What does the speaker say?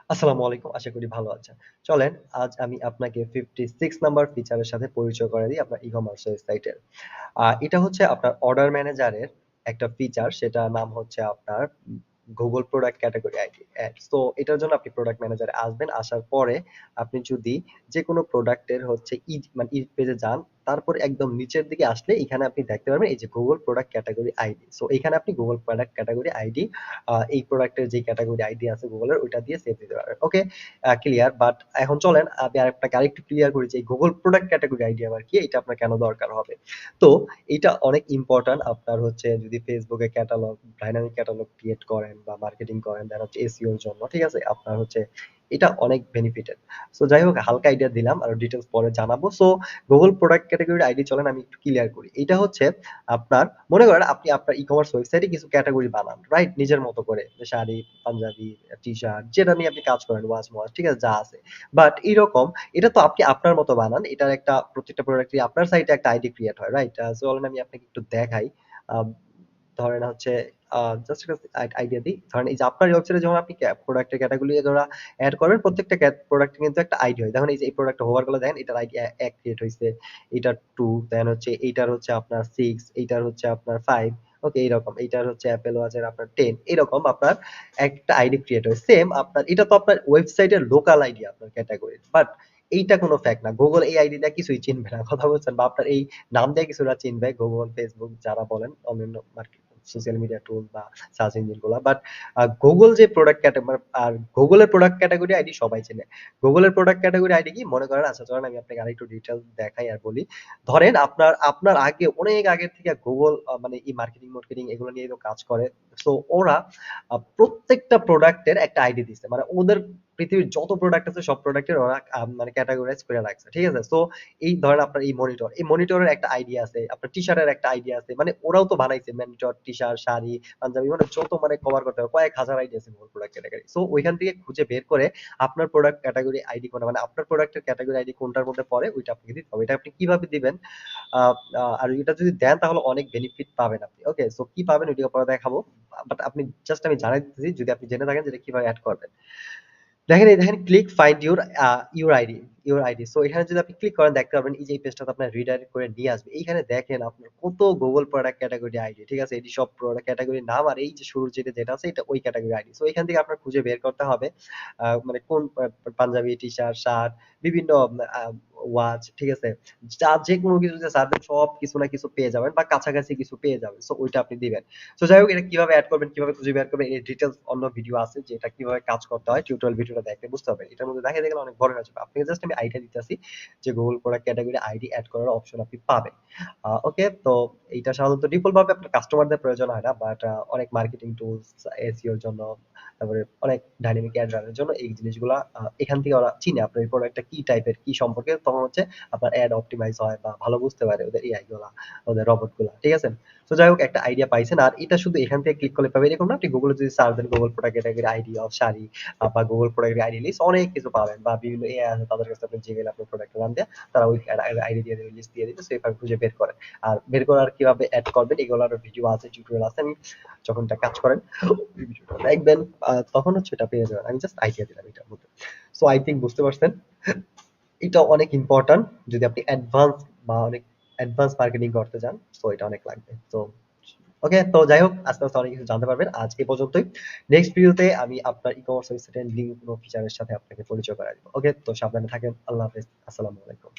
আসসালামু আলাইকুম। আশা করি ভালো আছেন। চলেন আজ আমি আপনাকে 56 নাম্বার ফিচারের সাথে পরিচয় করায় দিই আপনার ই-কমার্স ওয়েবসাইটের। এটা হচ্ছে আপনার অর্ডার ম্যানেজারের একটা ফিচার সেটার নাম হচ্ছে আপনার Google product category ID add. So এটার জন্য আপনি প্রোডাক্ট ম্যানেজারে আসবেন। আসার পরে আপনি যদি যেকোনো প্রোডাক্টের হচ্ছে মানে পেজে যান, তারপরে একদম নিচের দিকে আসলে এখানে আপনি দেখতে পারবেন এই যে Google product category ID. So এখানে আপনি Google প্রোডাক্ট ক্যাটেগরি আইডি এই প্রোডাক্টের যে ক্যাটেগরি আইডি আছে Google এর ওইটা দিয়ে সেভ দিতে পারবেন। ওকে? ক্লিয়ার। বাট এখন চলেন আমি আপনাকে আরেকটু ক্লিয়ার করি যে এই Google প্রোডাক্ট ক্যাটেগরি আইডি আবার কি? এটা আপনার কেন দরকার হবে? তো এটা অনেক ইম্পোর্টেন্ট আপনার হচ্ছে যদি Facebook এ ক্যাটালগ, ডাইনামিক ক্যাটালগ ক্রিয়েট করেন বা মার্কেটিং করেন দেন হচ্ছে SEO এর জন্য। ঠিক আছে? আপনার হচ্ছে এটা অনেক বেনিফিটেড। সো যাই হোক হালকা আইডিয়া দিলাম। আরো ডিটেইলস পরে জানাবো। সো Google প্রোডাক্ট ক্যাটেগরির আইডি চলেন আমি একটু ক্লিয়ার করি। এটা হচ্ছে আপনার মনে করেন আপনি আপনার ই-কমার্স ওয়েবসাইটে কিছু ক্যাটেগরি বানান, রাইট? নিজের মতো করে। যে শাড়ি, পাঞ্জাবি, টি-শার্ট যেটা নিয়ে আপনি কাজ করেন, ওয়াচ, ঠিক আছে? যা আছে। বাট এরকম এটা তো আপনি আপনার মতো বানান। এটার একটা প্রত্যেকটা প্রোডাক্টেরই আপনার সাইটে একটা আইডি ক্রিয়েট হয়, রাইট? চলেন আমি আপনাকে একটু দেখাই। আ ধরেন হচ্ছে জাস্ট একটা আইডিয়া দিই। ধরেন এই যে আপনার ওয়েবসাইটে যখন আপনি প্রোডাক্টের ক্যাটেগরি ধরা এড করবেন, প্রত্যেকটা প্রোডাক্টের কিন্তু একটা আইডি হয়। দেখুন এই যে এই প্রোডাক্টটা হোভার করলে দেখেন এটার আইডি ১ ক্রিয়েট হইছে, এটার ২ দেন হচ্ছে এইটার হচ্ছে আপনার ৬, এইটার হচ্ছে আপনার ৫ ওকে এইরকম। এইটার হচ্ছে Apple Watch এর আপনার ১০ এরকম আপনার একটা আইডি ক্রিয়েট হয়। সেম আপনার এটা তো আপনার ওয়েবসাইটের লোকাল আইডি আপনার ক্যাটেগরির। বাট এইটা কোনো ফেক না। Google এই আইডি দিয়ে কিছুই চিনবে না। কথা বুঝছেন? বা আপনার এই নাম দিয়ে কিছুটা চিনবে Google, Facebook যারা বলেন অন্যান্য সোশ্যাল মিডিয়া টুল বা সার্চ ইঞ্জিন গুলা। বাট Google যে প্রোডাক্ট আর Google এর প্রোডাক্ট ক্যাটেগরি আইডি সবাই চেনে। Google এর প্রোডাক্ট ক্যাটেগরি আইডি কি? মনে করেন আচ্ছা চলেন আমি আপনাকে আরেকটু ডিটেইলস দেখাই আর বলি। ধরেন আপনার আগে অনেক আগের থেকে Google মানে মার্কেটিং এগুলো নিয়ে তো কাজ করে। সো ওরা প্রত্যেকটা প্রোডাক্টের একটা আইডি দিছে। মানে ওদের পৃথিবীর যত প্রোডাক্ট আছে সব প্রোডাক্টের ওরা মানে ক্যাটেগরাইজ করে রাখছে। ঠিক আছে? সো এই ধরেন আপনার এই মনিটর, এই মনিটরের একটা আইডি আছে, আপনার টি-শার্টের একটা আইডি আছে। মানে ওরাও তো বানাইছে মনিটর, টি-শার্ট, শাড়ি, পাঞ্জাবি মানে যত মানে কভার করতে হবে কয়েক হাজার আইডি আছে Google প্রোডাক্ট ক্যাটেগরি। সো ওইখান থেকে খুঁজে বের করে আপনার প্রোডাক্ট ক্যাটেগরি আইডি কোনটা মানে আপনার প্রোডাক্টের ক্যাটেগরি আইডি কোনটার মধ্যে পড়ে ওইটা আপনাকে দিতে হবে। এটা আপনি কিভাবে দিবেন? আ আ আর এটা যদি দেন তাহলে অনেক বেনিফিট পাবেন আপনি। ওকে? সো কি পাবেন ওইটা পরে দেখাবো। বাট আপনি জাস্ট আমি জানাই দিতেছি যদি আপনি জেনে থাকেন যে এটা কিভাবে এড করবেন। দেখেন click find your ID your ID. So এখানে যদি আপনি ক্লিক করেন দেখতে পারবেন এই যে এই পেজটাতে আপনার রিডাইরেক্ট করে নিয়ে আসবে। এইখানে দেখেন আপনার কত Google প্রোডাক্ট ক্যাটেগরি আইডি। ঠিক আছে? এটি সব প্রোডাক্ট ক্যাটেগরির নাম আর এই যে শুরুর যেটা আছে এটা ওই ক্যাটেগরি আইডি। সো এখান থেকে আপনার খুঁজে বের করতে হবে মানে কোন পাঞ্জাবি, টি-শার্ট, শার্ট বিভিন্ন আ ওয়াচ, ঠিক আছে? যেকোনো কিছু যে সার্চ দেন সব কিছু না কিছু পেয়ে যাবেন বা কাছাকাছি কিছু পেয়ে যাবেন। সো ওইটা আপনি দিবেন। সো যাই হোক এটা কিভাবে এড করবেন, কিভাবে খুঁজে বের করবেন এর ডিটেইলস অন্য ভিডিও আছে যে এটা কিভাবে কাজ করতে হয়। টিউটোরিয়াল ভিডিওটা দেখলে বুঝতে পারবেন। এটার মধ্যে দেখাইতে গেলে অনেক বড় হয়ে যাবে। আপনাকে জাস্ট আমি আইডিয়া দিতেছি যে Google product category ID add করার অপশন আপনি পাবেন। ওকে তো এইটা সাধারণত ডিফল্ট ভাবে আপনার কাস্টমারদের প্রয়োজন হয় না। বাট অনেক মার্কেটিং টুলস, SEO এর জন্য তারপরে অনেক ডাইনামিক এড রানের জন্য এই জিনিসগুলা এখান থেকে ওরা চিনে আপনার এই প্রোডাক্টটা কি টাইপের, কি সম্পর্কে তখন হচ্ছে আপনার এড অপটিমাইজ হয় বা ভালো বুঝতে পারে ওদের এআই গুলা, ওদের রোবট গুলা। ঠিক আছে? তো যাই হোক একটা আইডিয়া পাইছেন। আর এটা শুধু এখান থেকে ক্লিক করলে পাবেন এরকম না। আপনি Google এ যদি সার্চ দেন Google product category ID of sari বা Google প্রোডাক্ট আইডি লিস্ট অনেক কিছু পাবেন বা বিভিন্ন এআই আছে তাদের কাছে আপনি জিমেইল আপনার প্রোডাক্টের নাম দিয়ে তারা ওই আইডি দিয়ে দিবে, লিস্ট দিয়ে দিবে। সো এভাবে খুঁজে বের করেন। আর বের করার কিভাবে এড করবেন এগুলোর ভিডিও আছে, টিউটোরিয়াল আছে। আমি যখন এটা কাজ করেন ওই ভিডিওটা দেখবেন তখন হচ্ছে এটা পেয়ে যাবেন। আমি জাস্ট আইডিয়া দিলাম এটার মধ্যে। সো আই থিংক বুঝতে পারছেন। এটা অনেক ইম্পোর্টেন্ট যদি আপনি অনেক অ্যাডভান্স মার্কেটিং করতে চান। সো এটা অনেক লাগবে। তো ওকে তো যাই হোক আস্তে অনেক কিছু জানতে পারবেন। আজ এ পর্যন্তই। নেক্সট ভিডিওতে আমি আপনার ই-কমার্স ওয়েবসাইটের লিংক কোনো ফিচারের সাথে আপনাকে পরিচয় করায় দিব। ওকে তো সাবধানে থাকেন। আল্লাহ হাফেজ। আসসালামু আলাইকুম।